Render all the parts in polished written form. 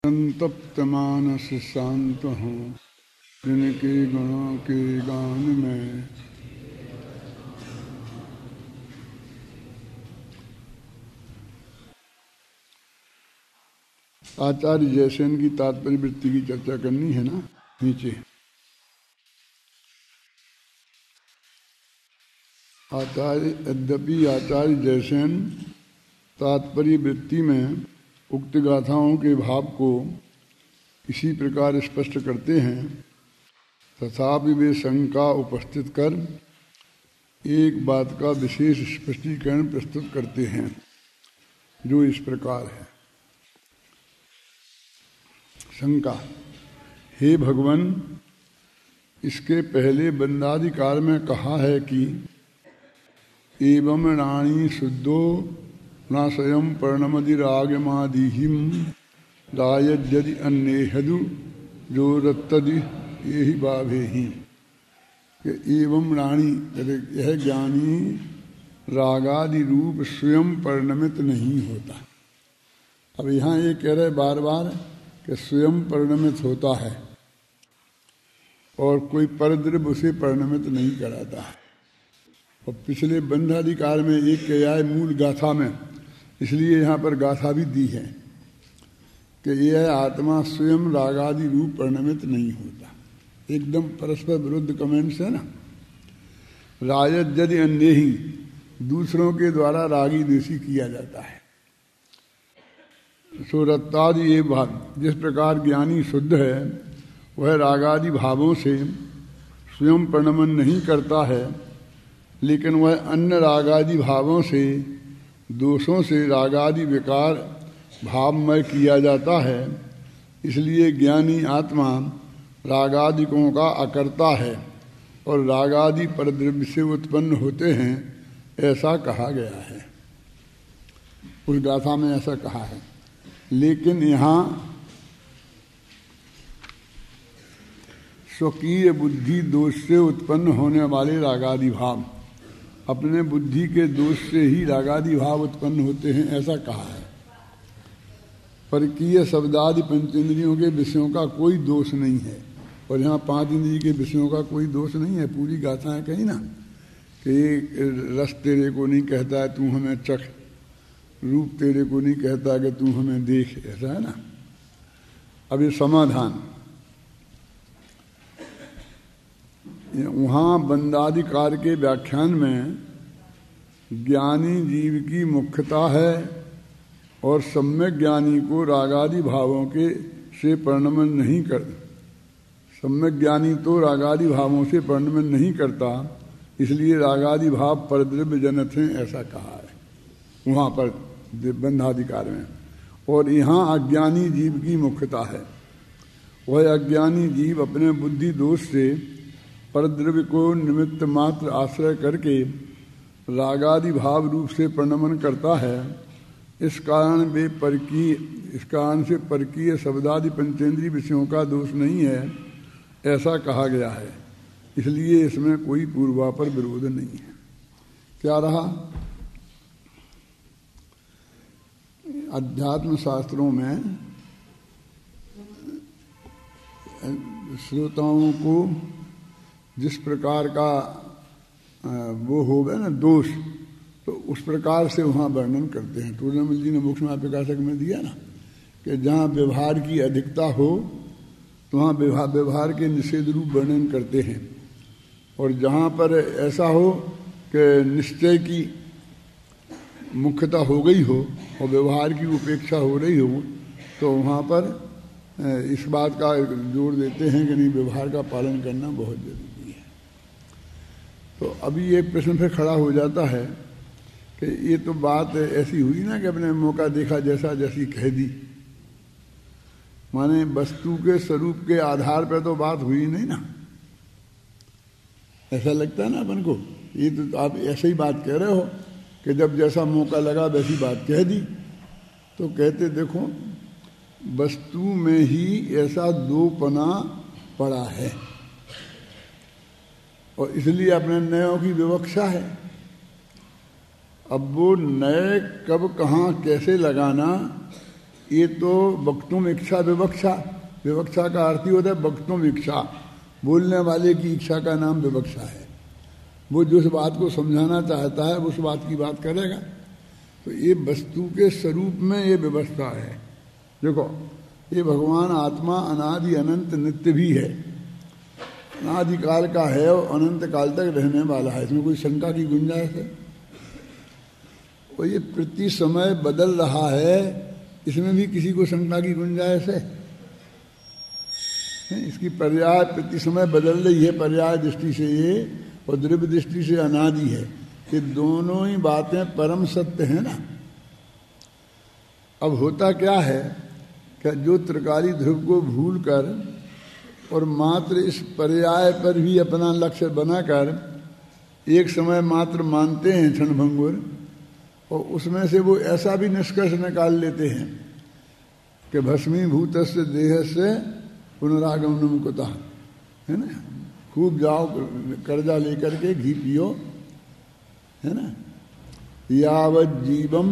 संतप्त मानस शांत हूँ जिनके गुणों के गान में। आचार्य जयसेन की तात्पर्य वृत्ति की चर्चा करनी है ना। नीचे यद्यपि आचार्य जयसेन तात्पर्य वृत्ति में उक्त गाथाओं के भाव को इसी प्रकार स्पष्ट करते हैं, तथापि वे शंका उपस्थित कर एक बात का विशेष स्पष्टीकरण प्रस्तुत करते हैं, जो इस प्रकार है। शंका: हे भगवान, इसके पहले बंदाधिकार में कहा है कि एवं राणी शुद्धो न स्वयं पर्णमदिरागमादिहिम रायद्यदि अन्येहदु जो रत्तदि यही बाभेहि। एवं राणी, यह ज्ञानी रागादि रूप स्वयं परिणमित नहीं होता। अब यहाँ ये कह रहे बार बार कि स्वयं परिणमित होता है और कोई परद्रव्य उसे परिणमित नहीं कराता है। और पिछले बंधाधिकार में एक कहा है मूल गाथा में, इसलिए यहाँ पर गाथा भी दी है कि यह आत्मा स्वयं रागादि रूप परिणमित नहीं होता। एकदम परस्पर विरुद्ध कमेंट्स है ना। रायत यदि अन्य ही, दूसरों के द्वारा रागी द्वेषी किया जाता है। सो रत्तादि ये भाव, जिस प्रकार ज्ञानी शुद्ध है वह रागादि भावों से स्वयं परिणमन नहीं करता है, लेकिन वह अन्य रागादि भावों से, दोषों से रागादि विकार भावमय किया जाता है। इसलिए ज्ञानी आत्मा रागादिकों का अकर्ता है और रागादि परद्रव्य से उत्पन्न होते हैं, ऐसा कहा गया है। उस गाथा में ऐसा कहा है। लेकिन यहाँ स्वकीय बुद्धि दोष से उत्पन्न होने वाले रागादि भाव, अपने बुद्धि के दोष से ही रागादि भाव उत्पन्न होते हैं, ऐसा कहा है। परकीय शब्दादि पंचेंद्रियों के विषयों का कोई दोष नहीं है, और यहाँ पांच इंद्रिय के विषयों का कोई दोष नहीं है। पूरी गाथा है कहीं ना कि रस तेरे को नहीं कहता है तू हमें चख, रूप तेरे को नहीं कहता कि तू हमें देख, ऐसा है ना। अब ये समाधान, वहाँ बंदाधिकार के व्याख्यान में ज्ञानी जीव की मुख्यता है और सम्यक ज्ञानी को रागादि भावों के से परिणमन नहीं कर, सम्यक ज्ञानी तो रागादि भावों से परिणमन नहीं करता, इसलिए रागादि भाव परद्रव्य जनत हैं, ऐसा कहा है वहाँ पर बंधाधिकार में। और यहाँ अज्ञानी जीव की मुख्यता है। वह अज्ञानी जीव अपने बुद्धि दोष से परद्रव्य को निमित्त मात्र आश्रय करके रागादि भाव रूप से परिणमन करता है। इस कारण से परकीय शब्दादि पंचेंद्रिय विषयों का दोष नहीं है, ऐसा कहा गया है। इसलिए इसमें कोई पूर्वापर विरोध नहीं है। क्या रहा? अध्यात्म शास्त्रों में श्रोताओं को जिस प्रकार का वो हो गया ना दोष, तो उस प्रकार से वहाँ वर्णन करते हैं। टूर्नामेंट जी ने मुख्य प्रकाशक में दिया ना कि जहाँ व्यवहार की अधिकता हो तो वहाँ व्यवहार के निषेध रूप वर्णन करते हैं, और जहाँ पर ऐसा हो कि निश्चय की मुख्यता हो गई हो और व्यवहार की उपेक्षा हो रही हो, तो वहाँ पर इस बात का जोर देते हैं कि नहीं, व्यवहार का पालन करना बहुत जरूरी है। तो अभी ये प्रश्न फिर खड़ा हो जाता है कि ये तो बात ऐसी हुई ना कि अपने मौका देखा जैसा जैसी कह दी, माने वस्तु के स्वरूप के आधार पर तो बात हुई नहीं ना। ऐसा लगता है ना अपन को। ये तो आप ऐसे ही बात कह रहे हो कि जब जैसा मौका लगा वैसी बात कह दी। तो कहते देखो, वस्तु में ही ऐसा दोपना पड़ा है और इसलिए अपने नयों की विवक्षा है। अब वो नए कब कहाँ कैसे लगाना ये तो वक्तुम इच्छा विवक्षा, विवक्षा का अर्थ ही होता है वक्तुम इच्छा, बोलने वाले की इच्छा का नाम विवक्षा है। वो जिस बात को समझाना चाहता है उस बात की बात करेगा। तो ये वस्तु के स्वरूप में ये व्यवस्था है। देखो ये भगवान आत्मा अनादि अनंत नित्य भी है, अनादिकाल का है और अनंत काल तक रहने वाला है, इसमें कोई शंका की गुंजाइश है? और ये प्रति समय बदल रहा है, इसमें भी किसी को शंका की गुंजाइश है? इसकी पर्याय प्रति समय बदल रही है, पर्याय दृष्टि से ये और द्रव्य दृष्टि से अनादि है। ये दोनों ही बातें परम सत्य है ना। अब होता क्या है कि जो त्रिकाली ध्रुव को भूल कर और मात्र इस पर्याय पर भी अपना लक्ष्य बनाकर एक समय मात्र मानते हैं क्षणभंगुर, और उसमें से वो ऐसा भी निष्कर्ष निकाल लेते हैं कि भस्मीभूतस्य देहस्य पुनरागमनम कुतः, है ना। खूब जाओ कर्जा लेकर के घी पियो, है ना। यावत् जीवम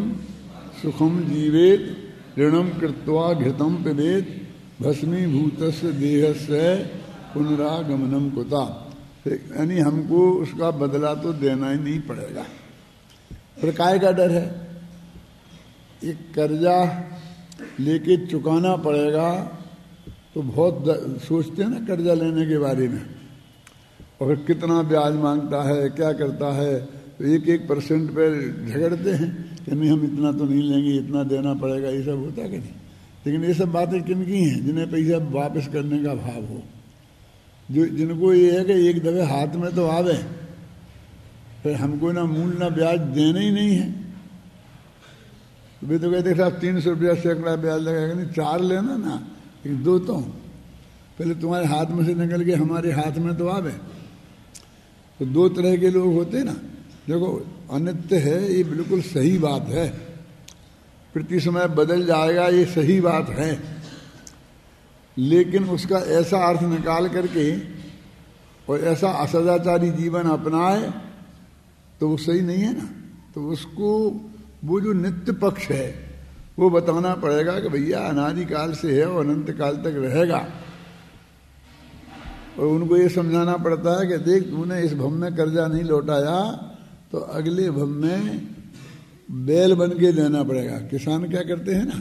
सुखम जीवेत ऋणम कृत्वा घृतम पिबेत भस्मीभूतस्य देहस्य पुनरागमनम कुतः। यानी हमको उसका बदला तो देना ही नहीं पड़ेगा। फिर काय का डर है? एक कर्जा लेके चुकाना पड़ेगा तो बहुत सोचते हैं ना कर्जा लेने के बारे में, और फिर कितना ब्याज मांगता है, क्या करता है, तो 1% पे झगड़ते हैं कि नहीं हम इतना तो नहीं लेंगे, इतना देना पड़ेगा। ये सब होता कि नहीं? लेकिन ये सब बातें किन की हैं? जिन्हें पैसा वापस करने का भाव हो, जो जिनको ये है कि एक दफे हाथ में तो आवे, फिर हमको ना मूल ना ब्याज देना ही नहीं है। वे तो कहते साहब 300 रुपया सैकड़ा ब्याज लगेगा, नहीं 4 लेना ना, 1-2 तो पहले तुम्हारे हाथ में से निकल के हमारे हाथ में तो आवे। तो 2 तरह के लोग होते ना। देखो अनित्य है, ये बिल्कुल सही बात है, प्रति समय बदल जाएगा, ये सही बात है, लेकिन उसका ऐसा अर्थ निकाल करके और ऐसा असदाचारी जीवन अपनाए तो वो सही नहीं है ना। तो उसको वो जो नित्य पक्ष है वो बताना पड़ेगा कि भैया अनादिकाल से है और अनंत काल तक रहेगा। और उनको ये समझाना पड़ता है कि देख तूने इस भव में कर्जा नहीं लौटाया तो अगले भव में बैल बन के लेना पड़ेगा। किसान क्या करते हैं ना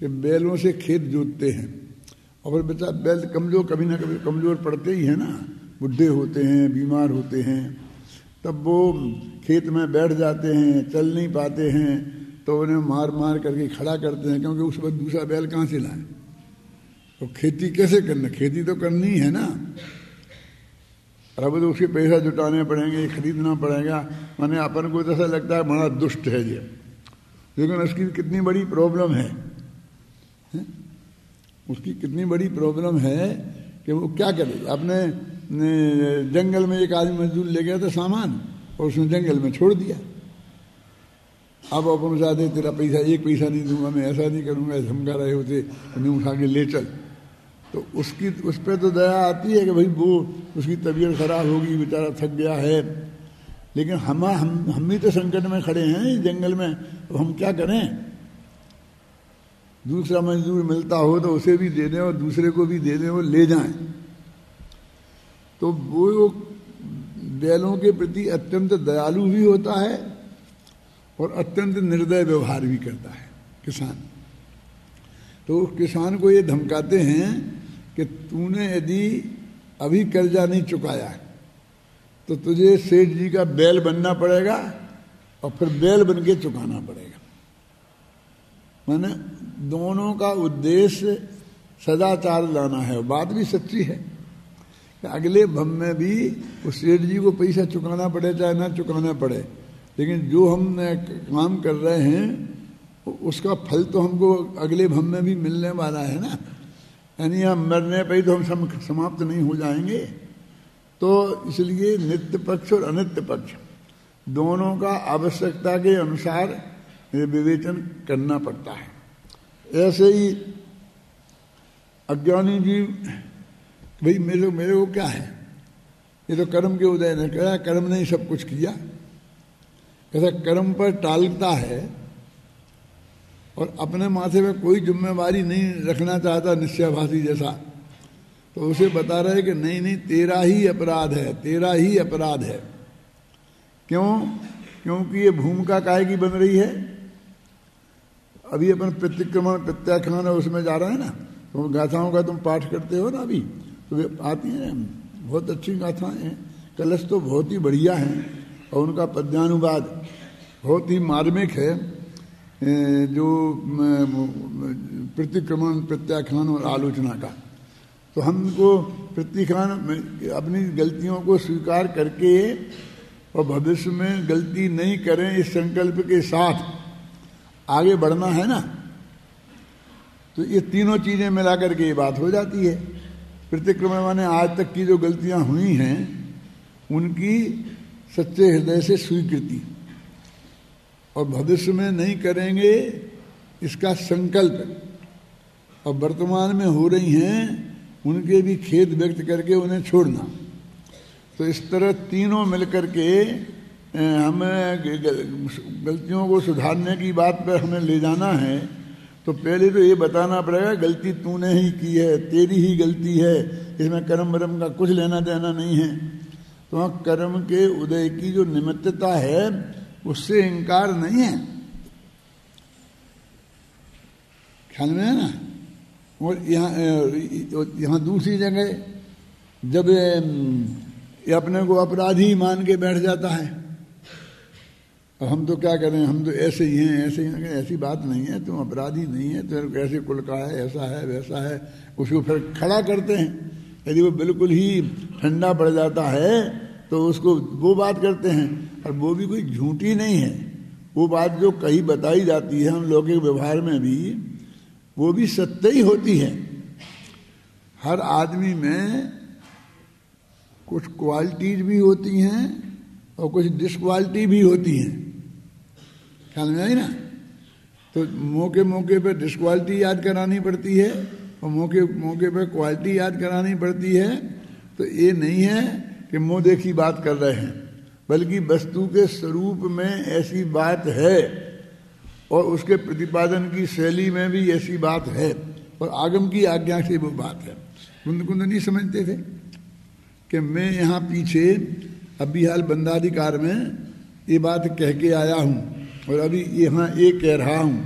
कि बैलों से खेत जोतते हैं, और फिर बच्चा बैल कमजोर, कभी ना कभी कमजोर पड़ते ही है ना, बुढ़े होते हैं, बीमार होते हैं, तब वो खेत में बैठ जाते हैं, चल नहीं पाते हैं, तो उन्हें मार मार करके खड़ा करते हैं, क्योंकि उस वक्त दूसरा बैल कहाँ से लाए। तो खेती कैसे करना? खेती तो करनी है ना। और अब तो उसके पैसा जुटाने पड़ेंगे, खरीदना पड़ेगा। माने अपन को तो ऐसा लगता है बड़ा दुष्ट है ये, लेकिन उसकी कितनी बड़ी प्रॉब्लम है, उसकी कितनी बड़ी प्रॉब्लम है कि वो क्या करे। अपने जंगल में एक आदमी मजदूर ले गया था सामान, और उसने जंगल में छोड़ दिया। अब अपन चाहते तेरा पैसा 1 पैसा नहीं दूंगा, मैं ऐसा नहीं करूंगा, धमका रहे होते, उन्हें उठा के ले चल। तो उसकी उस पर तो दया आती है कि भाई वो उसकी तबीयत खराब होगी, बेचारा थक गया है, लेकिन हम भी तो संकट में खड़े हैं जंगल में, तो हम क्या करें। दूसरा मजदूर मिलता हो तो उसे भी दे दें और दूसरे को भी दे दें और ले जाएं। तो वो बैलों के प्रति अत्यंत दयालु भी होता है और अत्यंत निर्दय व्यवहार भी करता है किसान। तो किसान को ये धमकाते हैं कि तूने यदि अभी कर्जा नहीं चुकाया तो तुझे सेठ जी का बैल बनना पड़ेगा और फिर बैल बन के चुकाना पड़ेगा। माने दोनों का उद्देश्य सदाचार लाना है। बात भी सच्ची है कि अगले भव में भी उस सेठ जी को पैसा चुकाना पड़े चाहे ना चुकाना पड़े, लेकिन जो हम काम कर रहे हैं उसका फल तो हमको अगले भव में भी मिलने वाला है ना। यानी हम मरने पर ही तो हम समाप्त नहीं हो जाएंगे। तो इसलिए नित्य पक्ष और अनित्य पक्ष दोनों का आवश्यकता के अनुसार विवेचन करना पड़ता है। ऐसे ही अज्ञानी जीव, भाई मेरे को क्या है, ये तो कर्म के उदय ने कहा, कर्म ने ही सब कुछ किया। ऐसा कर्म पर टालता है और अपने माथे पे कोई जिम्मेवारी नहीं रखना चाहता निश्चयभाषी जैसा, तो उसे बता रहे कि नहीं नहीं तेरा ही अपराध है, तेरा ही अपराध है। क्यों? क्योंकि ये भूमिका काहे की बन रही है? अभी अपन प्रतिक्रमण प्रत्याख्यान उसमें जा रहे हैं ना, तो गाथाओं का तुम पाठ करते हो ना अभी, तो वे आती हैं, बहुत अच्छी गाथाएं हैं, कलश तो बहुत ही बढ़िया हैं और उनका पद्यानुवाद बहुत ही मार्मिक है, जो प्रतिक्रमण प्रत्याख्यान और आलोचना का। तो हमको प्रतिख्यान अपनी गलतियों को स्वीकार करके और भविष्य में गलती नहीं करें इस संकल्प के साथ आगे बढ़ना है ना। तो ये तीनों चीजें मिला करके ये बात हो जाती है। प्रतिक्रमण माने आज तक की जो गलतियां हुई हैं उनकी सच्चे हृदय से स्वीकृति, और भविष्य में नहीं करेंगे इसका संकल्प, और वर्तमान में हो रही हैं उनके भी खेद व्यक्त करके उन्हें छोड़ना। तो इस तरह तीनों मिलकर के हमें गलतियों को सुधारने की बात पर हमें ले जाना है। तो पहले तो ये बताना पड़ेगा गलती तूने ही की है, तेरी ही गलती है, इसमें कर्म वर्म का कुछ लेना देना नहीं है। तो वहाँ कर्म के उदय की जो निमित्तता है उससे इनकार नहीं है, ख्याल में है ना। और यहाँ दूसरी जगह जब ये अपने को अपराधी मान के बैठ जाता है, और हम तो क्या करें, हम तो ऐसे ही हैं, ऐसे ही हैं। ऐसी बात नहीं है, तुम अपराधी नहीं है, तो ऐसे कुल का है, ऐसा है वैसा है, उसको फिर खड़ा करते हैं। यदि वो बिल्कुल ही ठंडा पड़ जाता है तो उसको वो बात करते हैं, और वो भी कोई झूठी नहीं है, वो बात जो कहीं बताई जाती है हम लोग के व्यवहार में भी, वो भी सत्य ही होती है। हर आदमी में कुछ क्वालिटीज भी होती हैं और कुछ डिसक्वालिटी भी होती हैं, ख्याल में आई ना। तो मौके मौके पर डिसक्वालिटी याद करानी पड़ती है और मौके मौके पर क्वालिटी याद करानी पड़ती है। तो ये नहीं है कि मुँह देखी बात कर रहे हैं, बल्कि वस्तु के स्वरूप में ऐसी बात है और उसके प्रतिपादन की शैली में भी ऐसी बात है, और आगम की आज्ञा से वो बात है। कुंद कुंद नहीं समझते थे कि मैं यहाँ पीछे अभी हाल बंदाधिकार में ये बात कह के आया हूँ और अभी यहाँ ये कह रहा हूँ,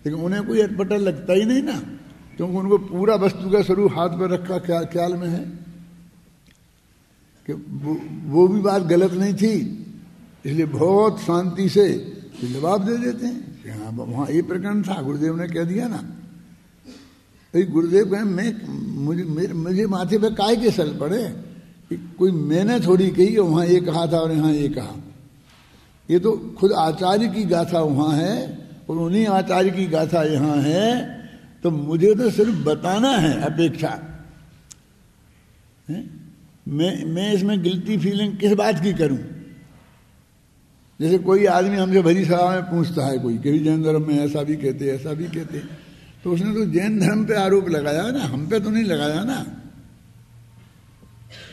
लेकिन उन्हें कोई अटपटा लगता ही नहीं ना, क्योंकि उनको पूरा वस्तु का स्वरूप हाथ पर रखा ख्याल में है कि वो भी बात गलत नहीं थी, इसलिए बहुत शांति से जवाब दे देते हैं कि हाँ वहाँ ये प्रकरण था, गुरुदेव ने कह दिया ना। गुरुदेव कहें मुझे माथे पे काय के सल पड़े, कोई मैंने थोड़ी कही वहाँ ये कहा था और यहाँ ये कहा। ये तो खुद आचार्य की गाथा वहाँ है और उन्हीं आचार्य की गाथा यहाँ है, तो मुझे तो सिर्फ बताना है अपेक्षा है? मैं इसमें गिल्टी फीलिंग किस बात की करूं? जैसे कोई आदमी हमसे भरी सभा में पूछता है, कोई कभी जैन धर्म में ऐसा भी कहते ऐसा भी कहते, तो उसने तो जैन धर्म पे आरोप लगाया ना, हम पे तो नहीं लगाया ना।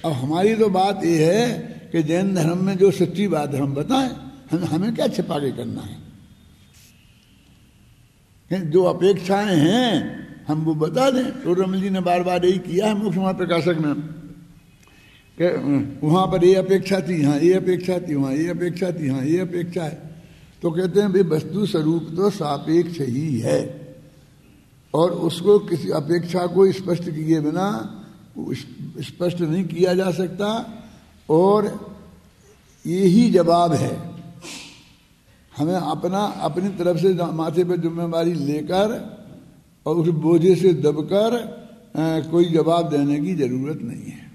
अब हमारी तो बात यह है कि जैन धर्म में जो सच्ची बात है हम बताएं, हमें क्या छिपा के करना है। जो अपेक्षाएं हैं हम वो बता दें। तो रमल जी ने बार बार यही किया है मोक्ष समाज प्रकाशक में, वहां पर ये अपेक्षा थी, यहाँ ये अपेक्षा थी, वहां ये अपेक्षा थी, यहाँ ये अपेक्षा है। तो कहते हैं भाई वस्तु स्वरूप तो सापेक्ष ही है और उसको किसी अपेक्षा को स्पष्ट किए बिना स्पष्ट नहीं किया जा सकता, और यही जवाब है। हमें अपनी तरफ से माथे पर जिम्मेवारी लेकर और उस बोझे से दबकर कोई जवाब देने की जरूरत नहीं है।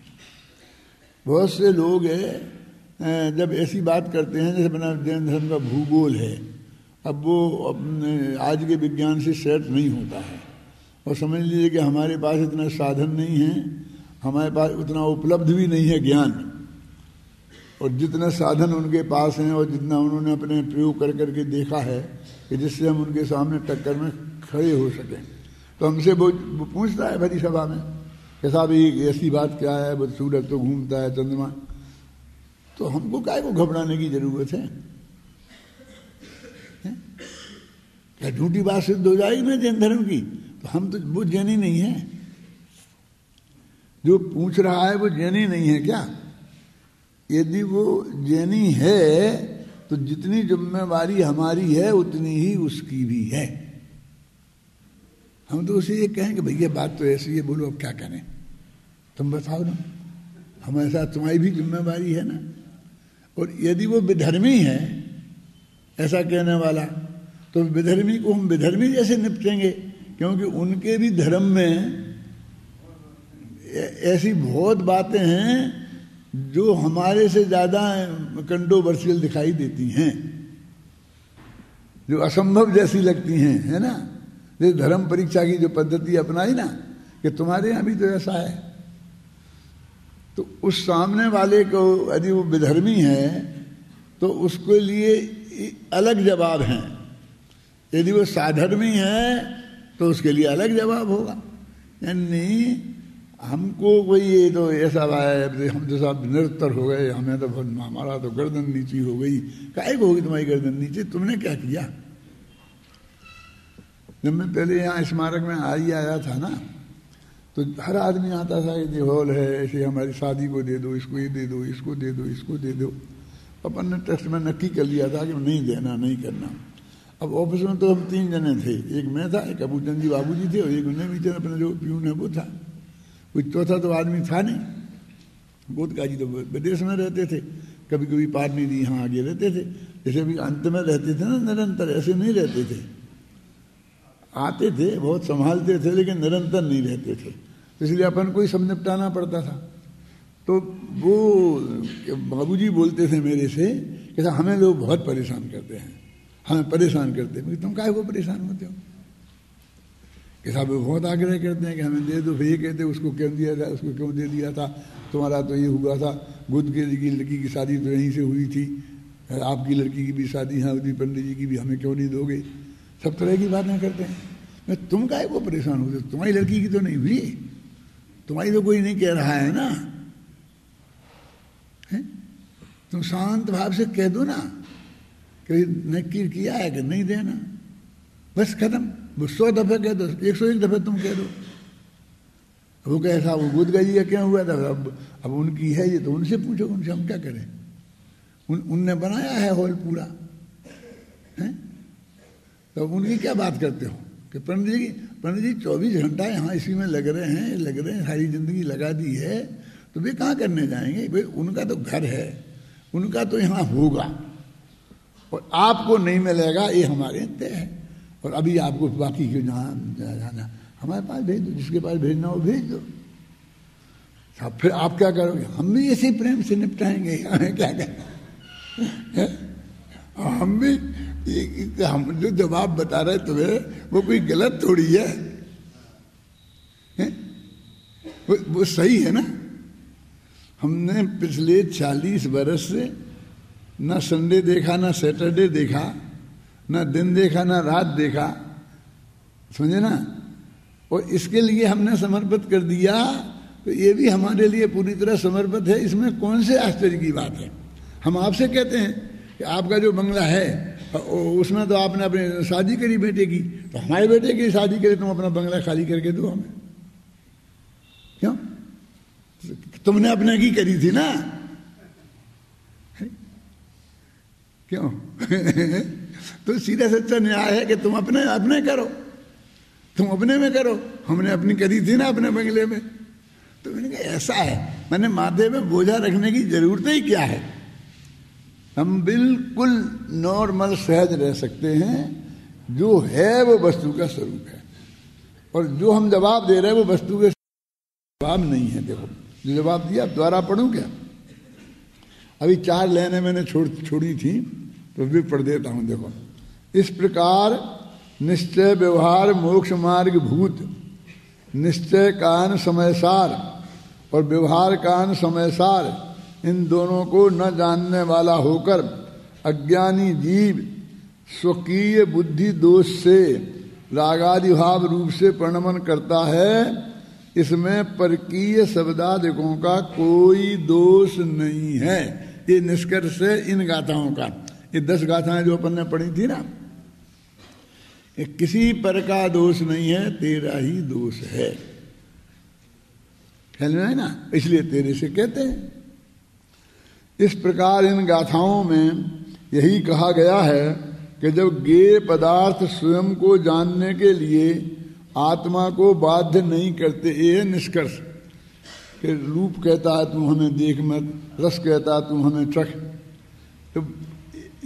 बहुत से लोग जब ऐसी बात करते हैं, जैसे बना जैन धर्म का भूगोल है, अब वो आज के विज्ञान से सेट नहीं होता है, और समझ लीजिए कि हमारे पास इतना साधन नहीं है, हमारे पास उतना उपलब्ध भी नहीं है ज्ञान, और जितना साधन उनके पास हैं और जितना उन्होंने अपने प्रयोग कर करके देखा है कि जिससे हम उनके सामने टक्कर में खड़े हो सकें, तो हमसे वो पूछता है भरी सभा में कि साहब ये ऐसी बात क्या है, वो सूरज तो घूमता है, चंद्रमा, तो हमको काय को घबराने की जरूरत है? क्या झूठी बात सिद्ध हो जाएगी ना जैन धर्म की? तो हम तो वो जैनी नहीं है, जो पूछ रहा है वो जैनी नहीं है क्या? यदि वो जैनी है तो जितनी जिम्मेवारी हमारी है उतनी ही उसकी भी है। हम तो उसे ये कहें कि भैया बात तो ऐसी है, बोलो अब क्या करें, तुम बताओ ना, हमारे साथ तुम्हारी भी जिम्मेवारी है ना। और यदि वो विधर्मी है ऐसा कहने वाला, तो विधर्मी को हम विधर्मी जैसे निपटेंगे, क्योंकि उनके भी धर्म में ऐसी बहुत बातें हैं जो हमारे से ज्यादा कंट्रोवर्शियल दिखाई देती हैं, जो असंभव जैसी लगती हैं, है ना। जैसे धर्म परीक्षा की जो पद्धति अपनाई ना कि तुम्हारे यहां भी तो ऐसा है, तो उस सामने वाले को यदि वो विधर्मी है तो उसके लिए अलग जवाब हैं, यदि वो साधर्मी है तो उसके लिए अलग जवाब होगा। यानी हमको कोई ये तो ऐसा है, हम तो सब निरंतर हो गए, हमें तो हमारा तो गर्दन नीची हो गई। काहे को होगी तुम्हारी गर्दन नीचे? तुमने क्या किया? जब मैं पहले यहाँ स्मारक में आया था ना, तो हर आदमी आता था, ये हॉल है ऐसे, हमारी शादी को दे दो, इसको ये दे दो, इसको दे दो, इसको दे दो। अपन ने ट्रस्ट में नक्की कर लिया था कि नहीं देना, नहीं करना। अब ऑफिस में तो हम 3 जने थे, एक मैं था, एक अबूचंद जी बाबू जी थे, और एक उन्हें भी थे, अपना जो प्यून है वो था, कोई चौथा तो आदमी था नहीं। बोधका जी तो विदेश में रहते थे, कभी कभी पारनी जी यहाँ आगे रहते थे, जैसे अभी अंत में रहते थे ना निरंतर, ऐसे नहीं रहते थे, आते थे बहुत संभालते थे लेकिन निरंतर नहीं रहते थे, तो इसलिए अपन को ही सब निपटाना पड़ता था। तो वो बाबूजी बोलते थे मेरे से कि हमें लोग बहुत परेशान करते हैं, हमें परेशान करते हैं। तुम काहे को परेशान होते हो? कि साहब वो बहुत आग्रह करते हैं कि हमें दे दो। फिर ये कहते उसको क्यों दिया था, उसको क्यों दे दिया था, तुम्हारा तो ये हुआ था, बुद्ध के की लड़की की शादी तो यहीं से हुई थी, आपकी लड़की की भी शादी यहाँ हुई, पंडित जी की भी, हमें क्यों नहीं दोगे? सब तरह की बातें करते हैं। मैं तुम काहे को परेशान होते? तुम्हारी लड़की की तो नहीं हुई, तुम्हारी तो कोई नहीं कह रहा है ना, है? तुम शांत भाव से कह दो ना कि नक्की किया है कि नहीं देना, बस खत्म। वो 100 दफे कह दो, 101 दफे तुम कह दो। वो कैसा, वो बुद्ध का जी का क्या हुआ था, अब उनकी है ये, तो उनसे पूछो, उनसे हम क्या करें? उनने बनाया है हॉल पूरा, है? तो उनकी क्या बात करते हो कि पंडित जी 24 घंटा यहाँ इसी में लग रहे हैं, सारी जिंदगी लगा दी है, तो वे कहाँ करने जाएंगे? भाई उनका तो घर है, उनका तो यहाँ होगा, और आपको नहीं मिलेगा, ये हमारे तय है। और अभी आपको बाकी क्यों जाना, हमारे पास भेज दो, जिसके पास भेजना हो भेज दो। अब फिर आप क्या करोगे? हम भी इसी प्रेम से निपटाएंगे, हमें क्या करना? हम भी हम जो जवाब बता रहे तुम्हें वो कोई गलत थोड़ी है, वो सही है ना। हमने पिछले 40 बरस से ना संडे देखा, ना सैटरडे देखा, ना दिन देखा, ना रात देखा, समझे ना। और इसके लिए हमने समर्पित कर दिया, तो ये भी हमारे लिए पूरी तरह समर्पित है। इसमें कौन से आश्चर्य की बात है? हम आपसे कहते हैं कि आपका जो बंगला है उसमें तो आपने अपने शादी करी बेटे की, तो हमारे बेटे की शादी करी, तुम अपना बंगला खाली करके दो हमें। क्यों? तुमने अपने की करी थी ना, क्यों? तो सीधा सच्चा न्याय है कि तुम अपने करो, तुम अपने में करो, हमने अपनी करी थी ना अपने बंगले में। तो मैंने कहा ऐसा है, मैंने माथे में बोझा रखने की जरूरत ही क्या है? हम बिल्कुल नॉर्मल सहज रह सकते हैं, जो है वो वस्तु का स्वरूप है, और जो हम जवाब दे रहे हैं वो वस्तु के जवाब नहीं है। देखो जो जवाब दिया, द्वारा पढ़ूं क्या? अभी 4 लाइनें मैंने छोड़ी थी, तो भी पढ़ देता हूं। देखो, इस प्रकार निश्चय व्यवहार मोक्ष मार्ग भूत, निश्चय कान समयसार और व्यवहार कान समयसार, इन दोनों को न जानने वाला होकर अज्ञानी जीव स्वकीय बुद्धि दोष से रागादि भाव रूप से प्रणमन करता है। इसमें परकीय शब्दादिकों का कोई दोष नहीं है। ये निष्कर्ष है इन गाथाओं का। ये 10 गाथाएं जो अपन ने पढ़ी थी ना, ये किसी पर का दोष नहीं है, तेरा ही दोष है। ख्याल में है ना, इसलिए तेरे से कहते हैं। इस प्रकार इन गाथाओं में यही कहा गया है कि जब ज्ञेय पदार्थ स्वयं को जानने के लिए आत्मा को बाध्य नहीं करते, ये निष्कर्ष कि रूप कहता है तू हमें देख मत, रस कहता है तू हमें चख, तो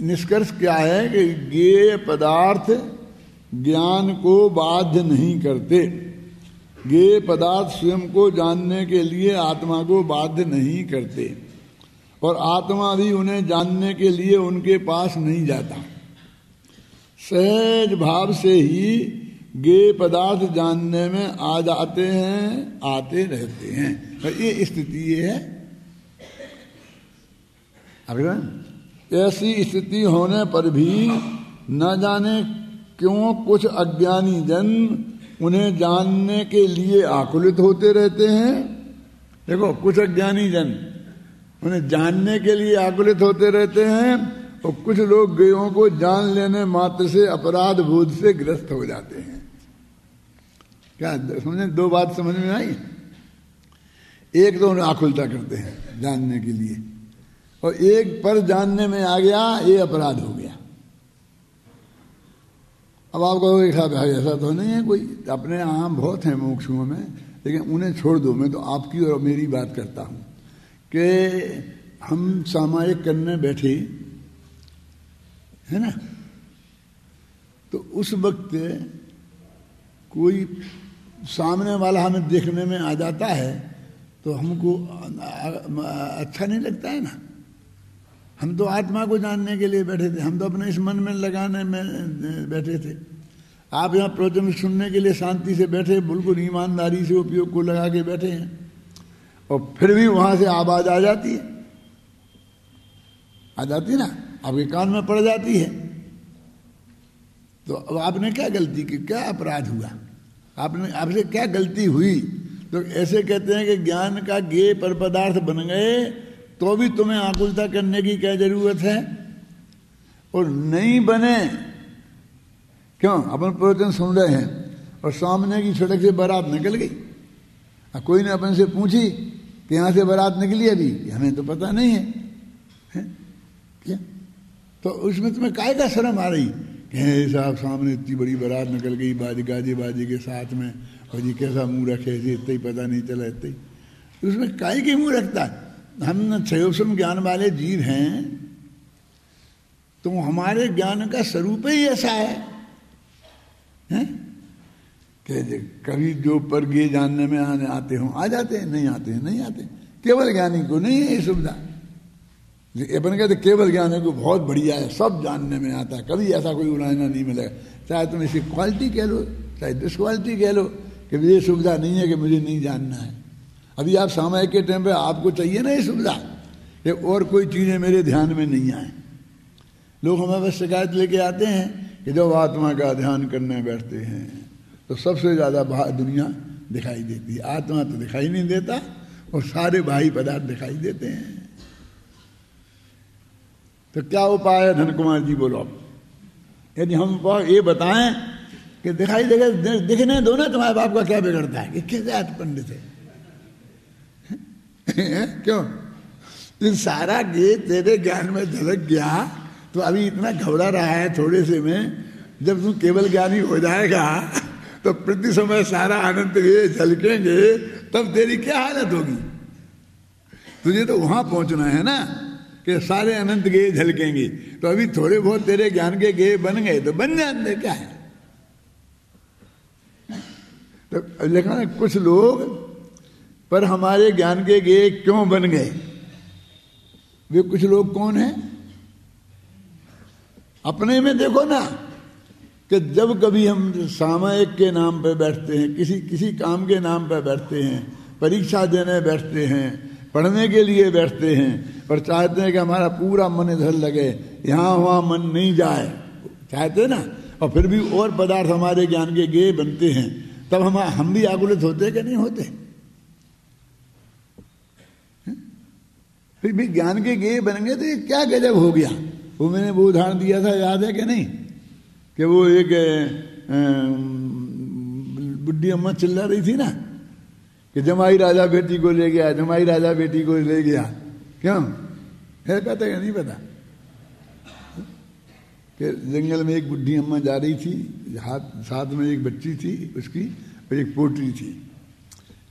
निष्कर्ष क्या है कि ज्ञेय पदार्थ ज्ञान को बाध्य नहीं करते। ज्ञेय पदार्थ स्वयं को जानने के लिए आत्मा को बाध्य नहीं करते, और आत्मा भी उन्हें जानने के लिए उनके पास नहीं जाता। सहज भाव से ही ज्ञेय पदार्थ जानने में आ जाते हैं, आते रहते हैं। और ये स्थिति ये है। ऐसी स्थिति होने पर भी न जाने क्यों कुछ अज्ञानी जन उन्हें जानने के लिए आकुलित होते रहते हैं। देखो, कुछ अज्ञानी जन उन्हें जानने के लिए आकुलित होते रहते हैं, और कुछ लोग ज्ञेयों को जान लेने मात्र से अपराध बोध से ग्रस्त हो जाते हैं। क्या समझे? दो बात समझ में आई। एक तो उन्हें आकुलता करते हैं जानने के लिए, और एक पर जानने में आ गया, ये अपराध हो गया। अब आप कहोगे साहब भाई ऐसा तो नहीं है कोई, अपने यहाँ बहुत हैं मोक्षुओं में, लेकिन उन्हें छोड़ दो। मैं तो आपकी और मेरी बात करता हूँ कि हम सामायिक करने बैठे है ना, तो उस वक्त कोई सामने वाला हमें देखने में आ जाता है तो हमको अच्छा नहीं लगता है ना। हम तो आत्मा को जानने के लिए बैठे थे, हम तो अपने इस मन में लगाने में बैठे थे। आप यहाँ प्रवचन सुनने के लिए शांति से बैठे, बिल्कुल ईमानदारी से उपयोग को लगा के बैठे हैं, और फिर भी वहां से आवाज आ जाती है, आ जाती ना, आपके कान में पड़ जाती है। तो अब आपने क्या गलती की, क्या अपराध हुआ, आपसे क्या गलती हुई? तो ऐसे कहते हैं कि ज्ञान का ज्ञेय पर पदार्थ बन गए तो भी तुम्हें आकुलता करने की क्या जरूरत है? और नहीं बने क्यों? अपन प्रवचन सुन रहे हैं और सामने की सड़क से बारात निकल गई, और कोई ने अपन से पूछी कि यहां से बारात निकली अभी, हमें तो पता नहीं है, क्या? तो उसमें तुम्हें काय का शर्म आ रही कि साहब सामने इतनी बड़ी बारात निकल गई गाजे बाजे के साथ में, और जी कैसा मुंह रखे, इतना ही पता नहीं चला, इतना ही। उसमें काय की मुंह रखता है? हम क्षयोपम ज्ञान वाले जीव हैं, तो हमारे ज्ञान का स्वरूप ही ऐसा है कि कभी जो पर गे जानने में आते हों आ जाते हैं, नहीं आते हैं नहीं आते। केवल ज्ञानी को नहीं है ये सुविधा। अपन कहते केवल ज्ञानी को बहुत बढ़िया है, सब जानने में आता है, कभी ऐसा कोई उड़ाना नहीं मिलेगा। चाहे तुम इसी क्वालिटी कह लो चाहे डिसक्वालिटी कह लो कि ये सुविधा नहीं है कि मुझे नहीं जानना है। अभी आप सामायिक के टाइम पे आपको चाहिए ना ये सुविधा कि और कोई चीजें मेरे ध्यान में नहीं आए। लोग हमें बस शिकायत लेके आते हैं कि जब आत्मा का ध्यान करने बैठते हैं तो सबसे ज्यादा दुनिया दिखाई देती है, आत्मा तो दिखाई नहीं देता और सारे बाह्य पदार्थ दिखाई देते हैं। तो क्या उपाय है धन कुमार जी, बोलो आप। यदि हम ये बताएं कि दिखाई दिखने दो ना, तुम्हारे बाप का क्या बिगड़ता है कि क्या पंडित है क्यों? इन सारा गे तेरे ज्ञान में झलक गया तो अभी इतना घबरा रहा है थोड़े से में, जब तू केवल ज्ञानी हो जाएगा तो प्रति समय सारा आनंद ये झलकेंगे, तब तेरी क्या हालत होगी? तुझे तो वहां पहुंचना है ना कि सारे अनंत गे झलकेंगे। तो अभी थोड़े बहुत तेरे ज्ञान के गे बन गए तो बन जाते, क्या है? तो लिखा है कुछ लोग पर हमारे ज्ञान के गे क्यों बन गए? वे कुछ लोग कौन हैं? अपने में देखो ना कि जब कभी हम सामायिक के नाम पर बैठते हैं, किसी काम के नाम पर बैठते हैं, परीक्षा देने बैठते हैं, पढ़ने के लिए बैठते हैं और चाहते हैं कि हमारा पूरा मन इधर लगे, यहाँ वहाँ मन नहीं जाए, चाहते ना, और फिर भी और पदार्थ हमारे ज्ञान के गे बनते हैं, तब हम भी आकुलित होते कि नहीं होते? फिर भी ज्ञान के गे बनेंगे तो ये क्या गजब हो गया। वो मैंने वो उदाहरण दिया था, याद है कि नहीं, कि वो एक बुढ़ी अम्मा चिल्ला रही थी ना कि जमाई राजा बेटी को ले गया, जमाई राजा बेटी को ले गया। क्यों है पता या नहीं पता? कि जंगल में एक बुढ़ी अम्मा जा रही थी, साथ में एक बच्ची थी उसकी और एक पोटरी थी।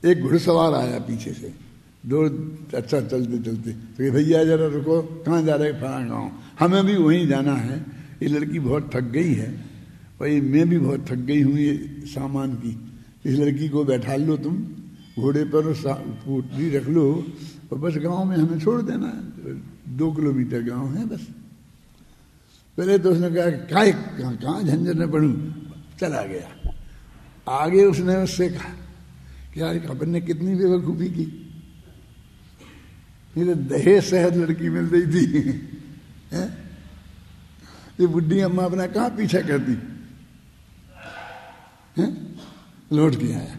एक घुड़सवार आया पीछे से, दो अच्छा चलते चलते तो भैया जरा रुको, कहाँ जा रहे? फलाना गाँव, हमें भी वहीं जाना है। ये लड़की बहुत थक गई है और ये मैं भी बहुत थक गई हूँ ये सामान की, इस लड़की को बैठा लो तुम घोड़े पर, पोटली रख लो और बस गांव में हमें छोड़ देना, 2 किलोमीटर गांव है बस। पहले तो उसने कहा कहाँ झंझट में पढ़ूं, चला गया। आगे उसने उससे कहा कि यार अपन ने कितनी बेवकूफ़ी की, ये तो दहेज शहर लड़की मिल रही थी है? ये बुढ़ी अम्मा अपना कहाँ पीछा करती है? लौट के आया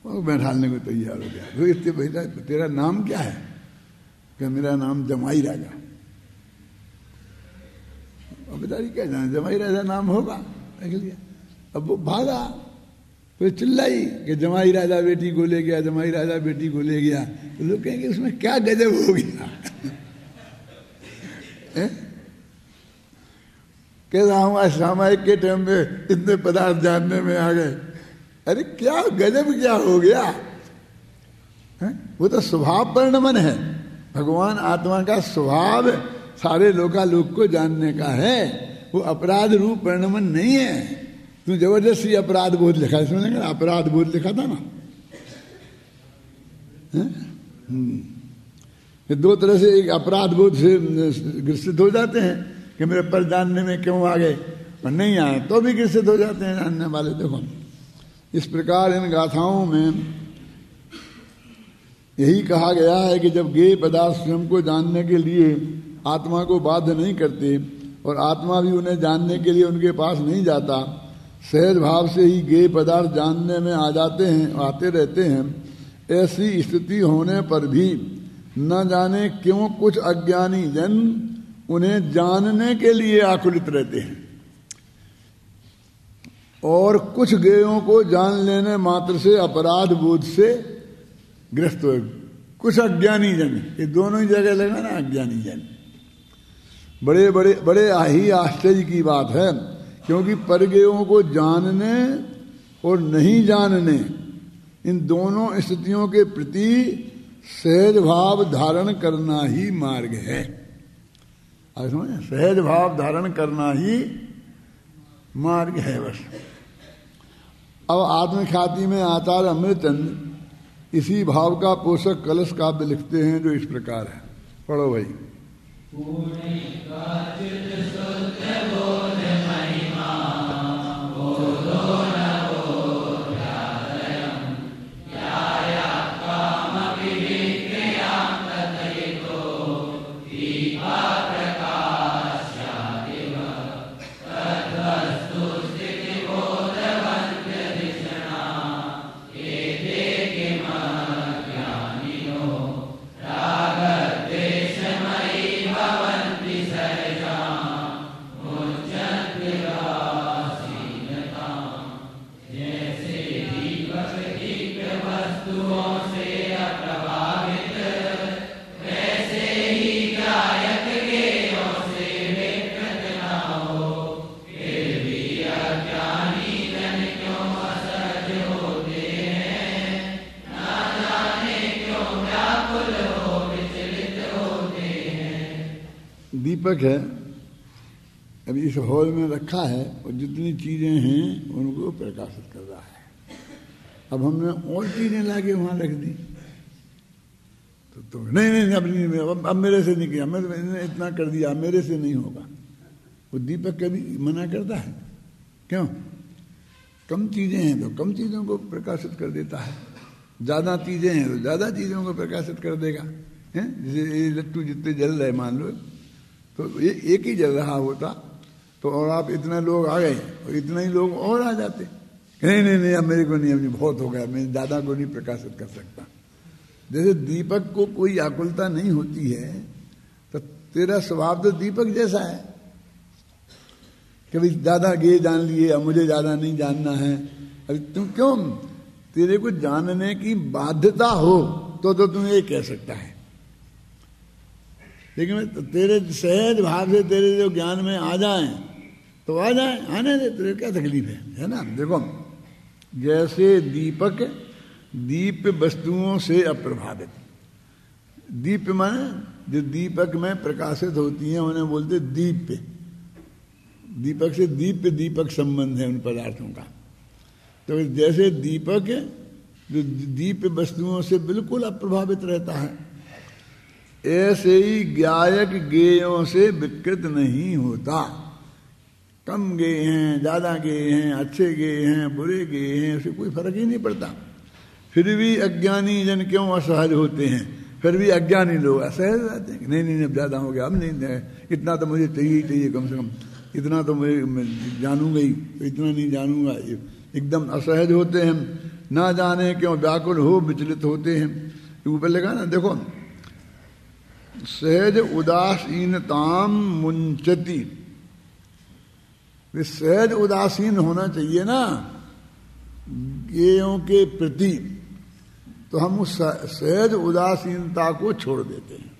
और बैठालने को तैयार हो गया। तो इससे बेटा तेरा नाम क्या है? क्या मेरा नाम जमाई राजा। अब बेचारी क्या जाने जमाई राजा नाम होगा। अब वो भागा, फिर चिल्लाई कि जमाई राजा बेटी को ले गया, जमाई राजा बेटी को ले गया। तो लोग कहेंगे उसमें क्या गजब हो गया कह रहा हूँ आज सामायिक के टाइम में इतने पदार्थ जानने में आ गए। अरे क्या गजब क्या हो गया है? वो तो स्वभाव परिणमन है। भगवान आत्मा का स्वभाव सारे लोकालोक को जानने का है, वो अपराध रूप परिणमन नहीं है। तू जबरदस्ती अपराध बोध लिखा, इसमें अपराध बोध लिखा था ना। दो तरह से एक अपराध बोध से ग्रसित हो जाते हैं कि मेरे पर जानने में क्यों आ गए, और नहीं आए तो भी ग्रसित हो जाते हैं जानने वाले। देखो इस प्रकार इन गाथाओं में यही कहा गया है कि जब ज्ञेय पदार्थ स्वयं को जानने के लिए आत्मा को बाध्य नहीं करते और आत्मा भी उन्हें जानने के लिए उनके पास नहीं जाता, सहज भाव से ही ज्ञेय पदार्थ जानने में आ जाते हैं, आते रहते हैं, ऐसी स्थिति होने पर भी न जाने क्यों कुछ अज्ञानी जन उन्हें जानने के लिए आकुलित रहते हैं और कुछ ज्ञेयों को जान लेने मात्र से अपराध बोध से ग्रस्त हुए। कुछ अज्ञानी जन, ये दोनों ही जगह लगा ना, अज्ञानी जन। बड़े बड़े बड़े ही आश्चर्य की बात है, क्योंकि परज्ञेयों को जानने और नहीं जानने इन दोनों स्थितियों के प्रति सहज भाव धारण करना ही मार्ग है। सहज भाव धारण करना ही मार्ग है बस। अब आत्मख्याति में आचार्य अमृतचंद इसी भाव का पोषक कलश काव्य लिखते हैं जो इस प्रकार है। पढ़ो भाई। दीपक है अभी इस हॉल में रखा है और जितनी चीजें हैं उनको प्रकाशित कर रहा है। अब हमने और चीजें लाके वहां रख दी तो नहीं अब मेरे से नहीं किया, मैंने इतना कर दिया, मेरे से नहीं होगा। वो दीपक कभी मना करता है? क्यों? कम चीजें हैं तो कम चीजों को प्रकाशित कर देता है, ज्यादा चीजें हैं तो ज्यादा चीजों को प्रकाशित कर देगा। हैं जैसे लट्टू जितने जल रहे मान लो, तो एक ही जल रहा होता तो और आप इतने लोग आ गए और इतना ही लोग और आ जाते। नहीं अब मेरे को नहीं, अभी बहुत हो गया, मैं ज्यादा को नहीं प्रकाशित कर सकता। जैसे दीपक को कोई आकुलता नहीं होती है तो तेरा स्वभाव तो दीपक जैसा है। कभी ज्यादा गे जान लिए, अब मुझे ज्यादा नहीं जानना है। अरे तुम क्यों, तेरे को जानने की बाध्यता हो तो तुम ये कह सकता है, लेकिन तेरे सहज भाव से तेरे जो ज्ञान में आ जाए तो आ जाए, आने दे, तेरे क्या तकलीफ है ना। देखो जैसे दीपक दीप वस्तुओं से अप्रभावित, दीप माने जो दीपक में प्रकाशित होती हैं उन्हें बोलते दीप, दीपक से दीपक संबंध है उन पदार्थों का। तो जैसे दीपक जो दीप वस्तुओं से बिल्कुल अप्रभावित रहता है, ऐसे ही गायक गेयों से विकृत नहीं होता। कम गेय हैं, ज्यादा गेय हैं, अच्छे गेय हैं, बुरे गेय हैं, उससे कोई फर्क ही नहीं पड़ता। फिर भी अज्ञानी जन क्यों असहज होते हैं, फिर भी अज्ञानी लोग असहज रहते हैं, नहीं अब ज्यादा हो गया, अब नहीं, इतना तो मुझे चाहिए ही चाहिए, कम से कम इतना तो मैं जानूंगा ही, तो इतना नहीं जानूंगा, एकदम असहज होते हैं। ना जाने क्यों व्याकुल हो विचलित होते हैं। ऊपर लगा ना, देखो सहज उदासीनताम मुंचती, सहज उदासीन होना चाहिए ना गेयों के प्रति, तो हम उस सहज उदासीनता को छोड़ देते हैं।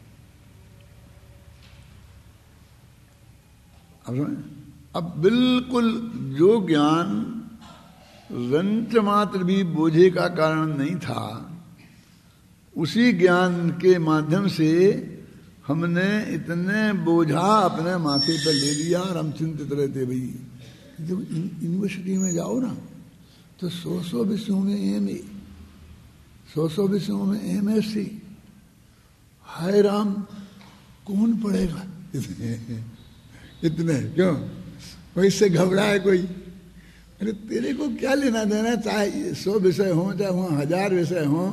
अब बिल्कुल जो ज्ञान रंच मात्र भी बोझे का कारण नहीं था, उसी ज्ञान के माध्यम से हमने इतने बोझा अपने माथे पर ले लिया और हम चिंतित रहते। भाई जब यूनिवर्सिटी में जाओ ना तो 100 विषयों में MA, 100 विषयों में MSc, हाय राम कौन पढ़ेगा इतने क्यों, कोई से घबराए कोई, अरे तेरे को क्या लेना देना, चाहे 100 विषय हो चाहे वहाँ 1000 विषय हो,